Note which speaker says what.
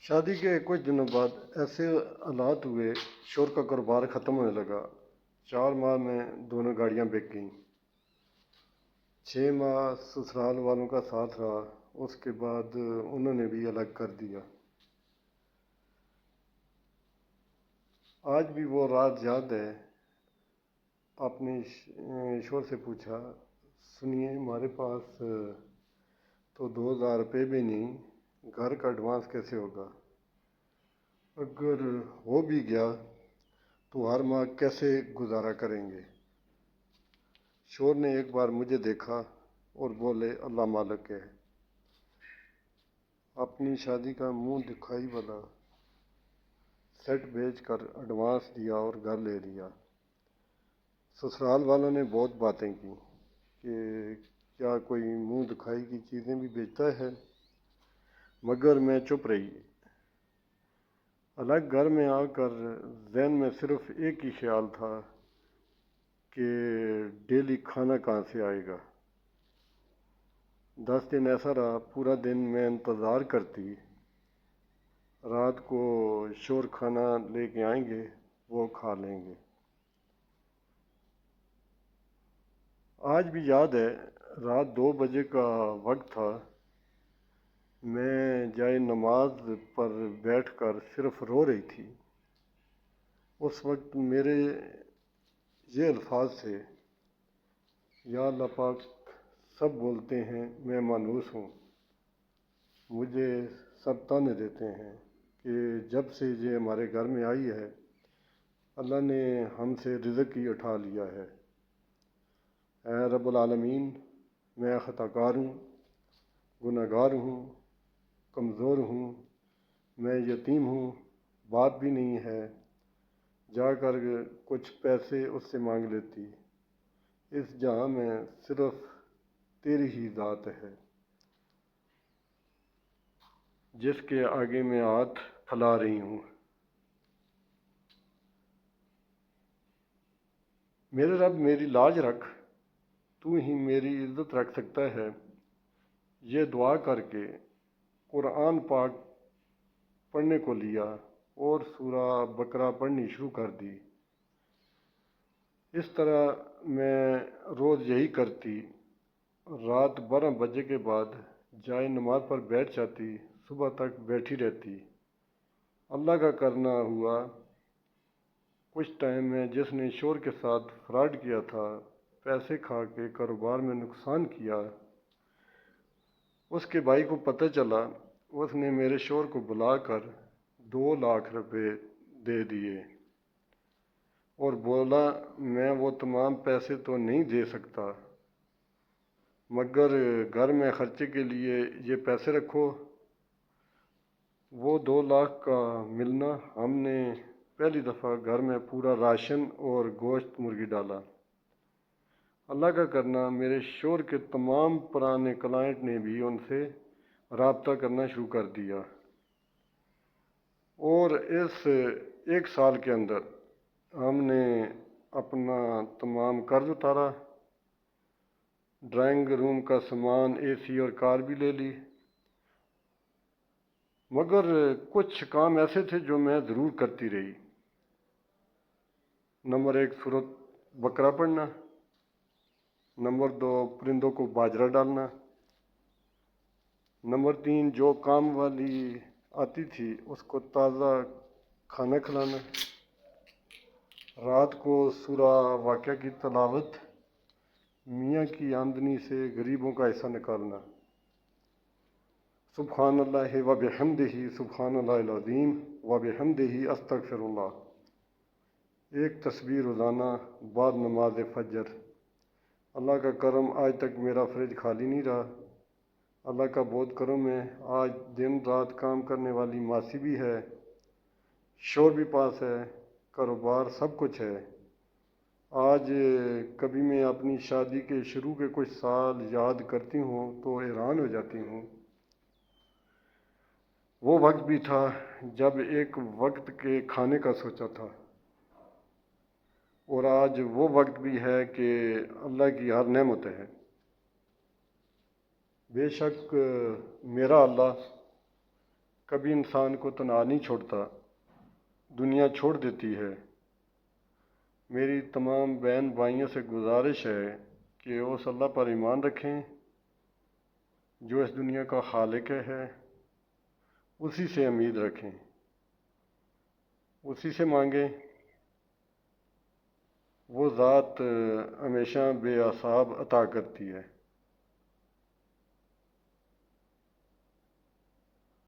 Speaker 1: شادی کے کچھ دنوں بعد ایسے حالات ہوئے، شور کا کاروبار ختم ہونے لگا۔ 4 ماہ میں دونوں گاڑیاں بک گئیں۔ 6 ماہ سسرال والوں کا ساتھ رہا، اس کے بعد انہوں نے بھی الگ کر دیا۔ آج بھی وہ رات یاد ہے۔ اپنے شوہر سے پوچھا، سنیے ہمارے پاس تو 2000 روپے بھی نہیں، گھر کا ایڈوانس کیسے ہوگا؟ اگر ہو بھی گیا تو ہر ماہ کیسے گزارا کریں گے؟ شوہر نے ایک بار مجھے دیکھا اور بولے، اللہ مالک ہے۔ اپنی شادی کا منہ دکھائی والا سیٹ بیچ کر ایڈوانس دیا اور گھر لے لیا۔ سسرال والوں نے بہت باتیں کی کہ کیا کوئی منہ دکھائی کی چیزیں بھی بیچتا ہے، مگر میں چپ رہی۔ الگ گھر میں آ کر ذہن میں صرف ایک ہی خیال تھا کہ ڈیلی کھانا کہاں سے آئے گا۔ 10 دن ایسا رہا، پورا دن میں انتظار کرتی، رات کو شور کھانا لے کے آئیں گے، وہ کھا لیں گے۔ آج بھی یاد ہے، رات 2 بجے کا وقت تھا۔ میں جائے نماز پر بیٹھ کر صرف رو رہی تھی۔ اس وقت میرے یہ الفاظ تھے، یا اللہ پاک، سب بولتے ہیں میں مانوس ہوں، مجھے سب تانے دیتے ہیں کہ جب سے یہ ہمارے گھر میں آئی ہے، اللہ نے ہم سے رزق ہی اٹھا لیا ہے۔ اے رب العالمین، میں خطا کار ہوں، گناہ گار ہوں، کمزور ہوں، میں یتیم ہوں، باپ بھی نہیں ہے، جا کر کچھ پیسے اس سے مانگ لیتی۔ اس جہاں میں صرف تیری ہی ذات ہے، جس کے آگے میں ہاتھ پھیلا رہی ہوں۔ میرے رب میری لاج رکھ، تو ہی میری عزت رکھ سکتا ہے۔ یہ دعا کر کے قرآن پاک پڑھنے کو لیا اور سورہ بقرہ پڑھنی شروع کر دی۔ اس طرح میں روز یہی کرتی۔ رات 12 بجے کے بعد جائے نماز پر بیٹھ جاتی، صبح تک بیٹھی رہتی۔ اللہ کا کرنا ہوا، کچھ ٹائم میں جس نے شوہر کے ساتھ فراڈ کیا تھا، پیسے کھا کے کاروبار میں نقصان کیا، اس کے بھائی کو پتہ چلا۔ اس نے میرے شوہر کو بلا کر 2 لاکھ روپے دے دیے اور بولا، میں وہ تمام پیسے تو نہیں دے سکتا، مگر گھر میں خرچے کے لیے یہ پیسے رکھو۔ وہ 2 لاکھ کا ملنا، ہم نے پہلی دفعہ گھر میں پورا راشن اور گوشت مرغی ڈالا۔ اللہ کا کرنا، میرے شوہر کے تمام پرانے کلائنٹ نے بھی ان سے رابطہ کرنا شروع کر دیا، اور اس 1 سال کے اندر ہم نے اپنا تمام قرض اتارا، ڈرائنگ روم کا سامان، اے سی اور کار بھی لے لی۔ مگر کچھ کام ایسے تھے جو میں ضرور کرتی رہی۔ نمبر 1، سورۃ بقرہ پڑھنا۔ نمبر 2، پرندوں کو باجرہ ڈالنا۔ نمبر 3، جو کام والی آتی تھی اس کو تازہ کھانا کھلانا۔ رات کو سورہ واقعہ کی تلاوت، میاں کی آمدنی سے غریبوں کا حصہ نکالنا۔ سبحان اللہ و بحمدہ، سبحان اللہ العظیم و بحمدہ، استغفر اللہ۔ ایک تسبیح روزانہ بعد نماز فجر۔ اللہ کا کرم، آج تک میرا فریج خالی نہیں رہا۔ اللہ کا بہت کرم ہے، آج دن رات کام کرنے والی ماسی بھی ہے، شوہر بھی پاس ہے، کاروبار سب کچھ ہے۔ آج کبھی میں اپنی شادی کے شروع کے کچھ سال یاد کرتی ہوں تو حیران ہو جاتی ہوں۔ وہ وقت بھی تھا جب ایک وقت کے کھانے کا سوچا تھا، اور آج وہ وقت بھی ہے کہ اللہ کی ہر نعمت ہے۔ بے شک میرا اللہ کبھی انسان کو تنہا نہیں چھوڑتا، دنیا چھوڑ دیتی ہے۔ میری تمام بہن بھائیوں سے گزارش ہے کہ وہ اس اللہ پر ایمان رکھیں جو اس دنیا کا خالق ہے، اسی سے امید رکھیں، اسی سے مانگیں۔ وہ ذات ہمیشہ بے حساب عطا کرتی ہے۔